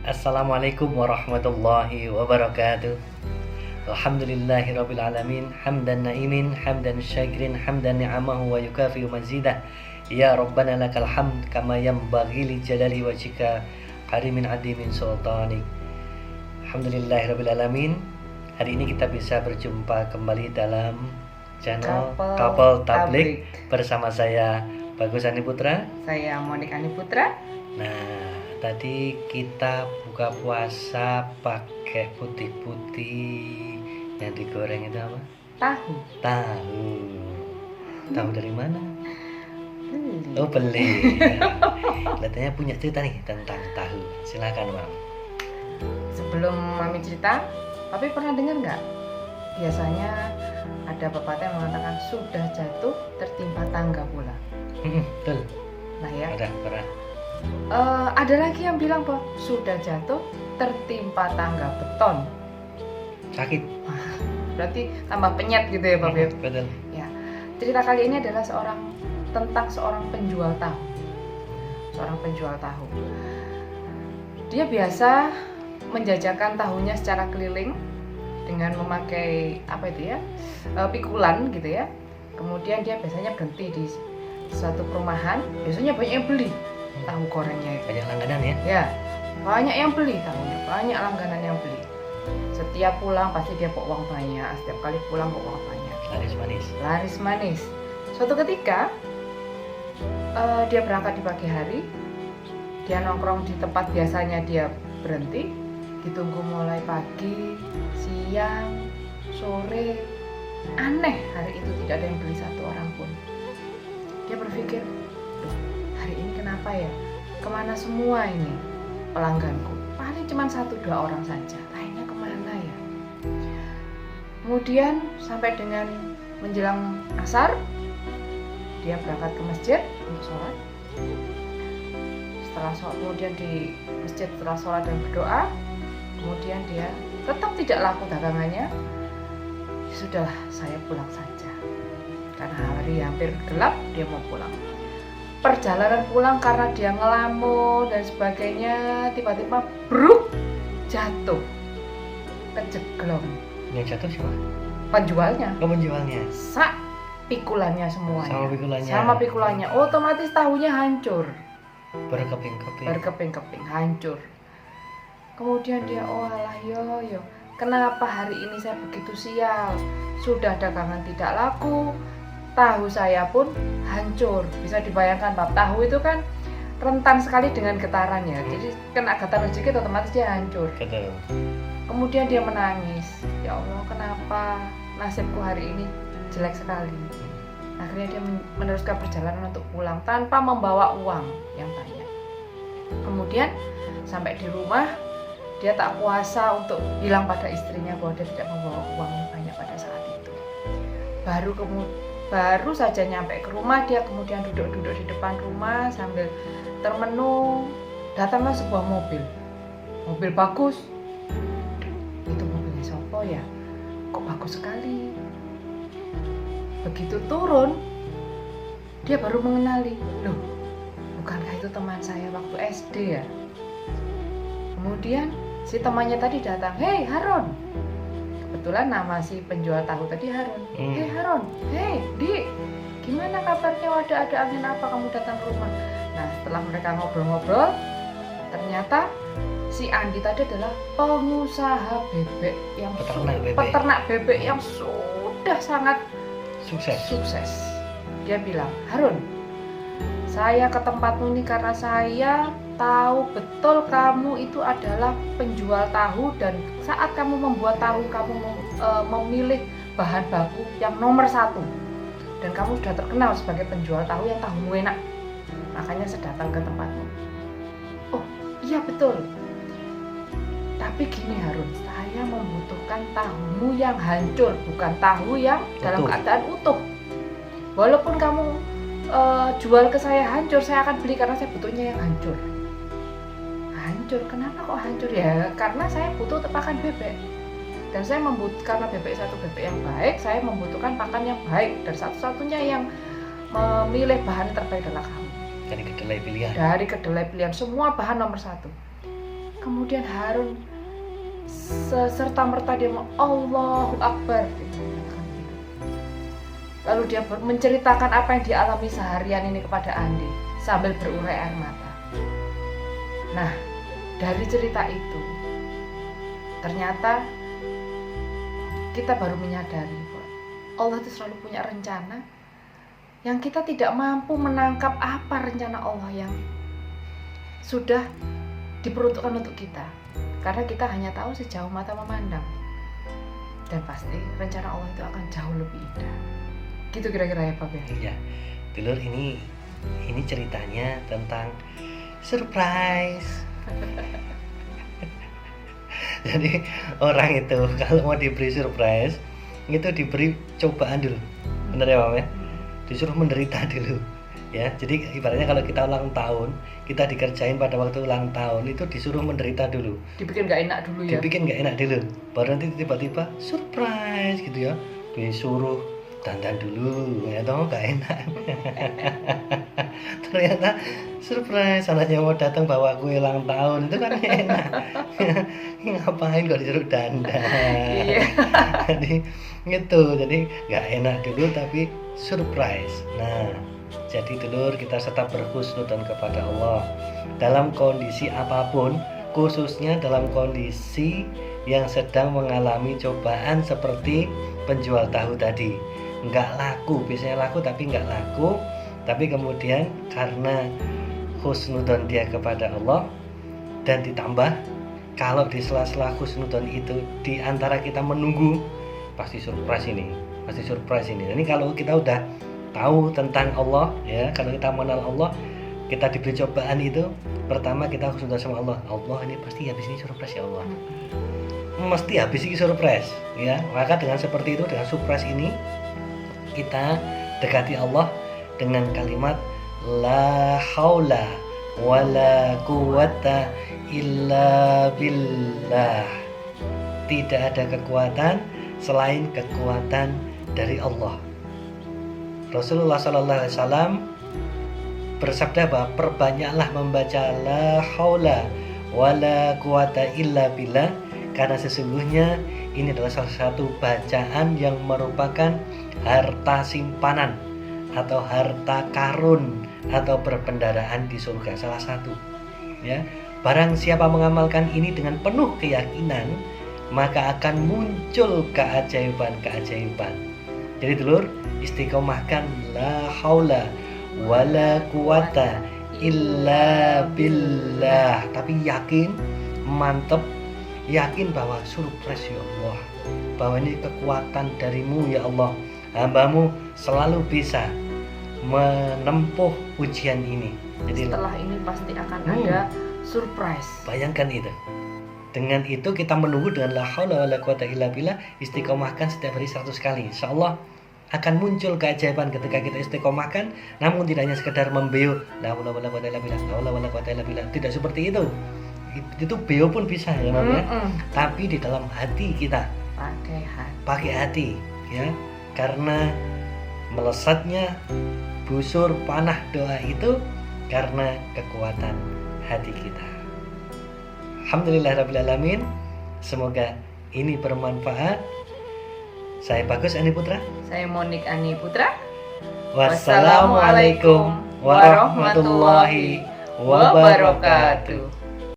Assalamualaikum warahmatullahi wabarakatuh. Alhamdulillahirabbil alamin, hamdan na'imin, hamdan syakirin, hamdan ni'amahu wa yukafi'u mazidah. Ya Rabbana lakal hamd kama yanbaghi li jalali wajhika karimin adimin sultanik. Alhamdulillahirabbil alamin. Hari ini kita bisa berjumpa kembali dalam channel Couple Tablik bersama saya Bagus Ani Putra. Saya Monik Ani Putra. Nah, tadi kita buka puasa pakai putih-putih yang digoreng itu apa? Tahu. Tahu dari mana? Beli. Oh, beli. Kelihatannya punya cerita nih tentang tahu. Silakan, Mam. Sebelum Mami cerita, Papi pernah dengar nggak? Biasanya ada pepatah yang mengatakan sudah jatuh tertimpa tangga pula. Betul. Nah ya. Pernah. Ada lagi yang bilang bahwa sudah jatuh tertimpa tangga beton. Sakit. Berarti tambah penyet gitu ya, Papi. Betul. Ya. Cerita kali ini adalah tentang seorang penjual tahu. Seorang penjual tahu. Dia biasa menjajakan tahunya secara keliling dengan memakai pikulan gitu ya. Kemudian dia biasanya berhenti di suatu perumahan. Biasanya banyak yang beli tahu gorengnya itu. Banyak langganan ya? Ya, banyak yang beli tahunya, banyak langganan yang beli. Setiap pulang pasti dia bawa uang banyak. Setiap kali pulang bawa uang banyak. Laris manis. Suatu ketika dia berangkat di pagi hari. Dia nongkrong di tempat biasanya dia berhenti. Ditunggu mulai pagi, siang, sore. Aneh, hari itu tidak ada yang beli satu orang pun. Dia berpikir, hari ini kenapa ya? Kemana semua ini pelangganku? Paling cuma 1-2 orang saja. Lainnya kemana ya? Kemudian sampai dengan menjelang asar, dia berangkat ke masjid untuk sholat. Setelah sholat, kemudian di masjid setelah sholat dan berdoa, kemudian dia tetap tidak laku dagangannya. Sudahlah, saya pulang saja. Karena hari hampir gelap, dia mau pulang. Perjalanan pulang karena dia ngelamun dan sebagainya, tiba-tiba bruk, jatuh, kejeglong. Yang jatuh siapa? Penjualnya. Penjualnya. Pikulannya semuanya. Sama pikulannya. Otomatis tahunya hancur. Berkeping-keping. Hancur. Kemudian dia, oh alah yo. Kenapa hari ini saya begitu sial? Sudah dagangan tidak laku. Tahu saya pun hancur. Bisa dibayangkan, Pak, tahu itu kan rentan sekali dengan getarannya. Jadi kena getaran sedikit otomatis dia hancur. Betul. Kemudian dia menangis. Ya Allah, kenapa nasibku hari ini jelek sekali. Akhirnya dia meneruskan perjalanan untuk pulang tanpa membawa uang yang banyak. Kemudian sampai di rumah, dia tak kuasa untuk bilang pada istrinya bahwa dia tidak membawa uang yang banyak pada saat itu. Baru saja nyampe ke rumah, dia kemudian duduk di depan rumah sambil termenung. Datanglah sebuah mobil bagus. Itu mobilnya siapa ya? Kok bagus sekali. Begitu turun, dia baru mengenali, loh, bukankah itu teman saya waktu SD ya? Kemudian si temannya tadi datang, hei Harun. Kebetulan nama si penjual tahu tadi Harun. Hei Harun, hei Di, gimana kabarnya? Ada angin apa kamu datang ke rumah? Nah, setelah mereka ngobrol-ngobrol, ternyata si Andi tadi adalah pengusaha bebek yang peternak bebek yang sudah sangat sukses. Dia bilang, Harun, saya ke tempatmu ini karena saya tahu betul kamu itu adalah penjual tahu, dan saat kamu membuat tahu kamu memilih bahan baku yang nomor 1, dan kamu sudah terkenal sebagai penjual tahu yang tahumu enak, makanya saya datang ke tempatmu. Oh iya betul, tapi gini Harun, saya membutuhkan tahumu yang hancur, bukan tahu yang dalam keadaan utuh. Walaupun kamu jual ke saya hancur, saya akan beli karena saya butuhnya yang hancur. Hancur, kenapa kok hancur ya? Karena saya butuh pakan bebek, dan saya karena bebek satu bebek yang baik, saya membutuhkan pakan yang baik, dan satu-satunya yang memilih bahan terbaik adalah kamu. Dari kedelai pilihan. Semua bahan nomor 1. kemudian Harun serta merta dia mau Allahu Akbar gitu. Lalu dia menceritakan apa yang dialami seharian ini kepada Andi sambil berurai air mata. Nah, dari cerita itu ternyata kita baru menyadari bahwa Allah itu selalu punya rencana yang kita tidak mampu menangkap apa rencana Allah yang sudah diperuntukkan untuk kita, karena kita hanya tahu sejauh mata memandang, dan pasti rencana Allah itu akan jauh lebih indah. Gitu kira-kira ya Pak ya? Iya, dulur, ini ceritanya tentang surprise. Jadi orang itu kalau mau diberi surprise itu diberi cobaan dulu, bener ya Pak ya? Disuruh menderita dulu. Ya, jadi ibaratnya kalau kita ulang tahun, kita dikerjain pada waktu ulang tahun itu disuruh menderita dulu. Dibikin nggak enak dulu ya. Dibikin nggak enak dulu. Baru nanti tiba-tiba surprise gitu ya. Disuruh dandan dulu, ya toh nggak enak. Ternyata surprise, anaknya mau datang bawa kue ulang tahun itu kan enak. Ngapain kok disuruh dandan? Iya. Jadi gitu, jadi nggak enak dulu tapi surprise. Nah, jadi dulur, kita tetap berhusnudzon kepada Allah dalam kondisi apapun, khususnya dalam kondisi yang sedang mengalami cobaan seperti penjual tahu tadi. Nggak laku, biasanya laku tapi nggak laku, tapi kemudian karena husnudzon dia kepada Allah, dan ditambah kalau di sela-sela husnudzon itu di antara kita menunggu, pasti surprise ini. Ini kalau kita udah tahu tentang Allah ya, kalau kita mengenal Allah, kita diberi cobaan itu, pertama kita husnudzon sama Allah. Allah ini pasti habis ini surprise ya Allah. Mesti habis ini surprise ya. Maka dengan seperti itu, dengan surprise ini kita dekati Allah dengan kalimat la haula wala quwata illa billah. Tidak ada kekuatan selain kekuatan dari Allah. Rasulullah SAW bersabda bahwa perbanyaklah membaca la haula wala quwata illa billah, karena sesungguhnya ini adalah salah satu bacaan yang merupakan harta simpanan atau harta karun atau perbendaharaan di surga, salah satu ya. Barang siapa mengamalkan ini dengan penuh keyakinan, maka akan muncul keajaiban. Jadi dulur, istiqomahkan la haula wala quwata illa billah, tapi yakin, mantep, yakin bahwa surprise ya Allah, bahwa ini kekuatan darimu ya Allah, hambamu selalu bisa menempuh ujian ini. Jadi setelah ini pasti akan ada surprise. Bayangkan itu. Dengan itu kita menunggu dengan la haula wala quwata illa billah, istiqomahkan setiap hari 100 kali. Insyaallah akan muncul keajaiban ketika kita istiqomahkan, namun tidak hanya sekedar membeo la haula wala quwata illa billah, la haula wala quwata illa billah. Tidak seperti itu. Itu beo pun bisa ya namanya. Tapi di dalam hati kita, pakai hati ya. Karena melesatnya busur panah doa itu karena kekuatan hati kita. Alhamdulillahirrabbilalamin. Semoga ini bermanfaat. Saya Bagus Ani Putra. Saya Monik Ani Putra. Wassalamualaikum warahmatullahi wabarakatuh.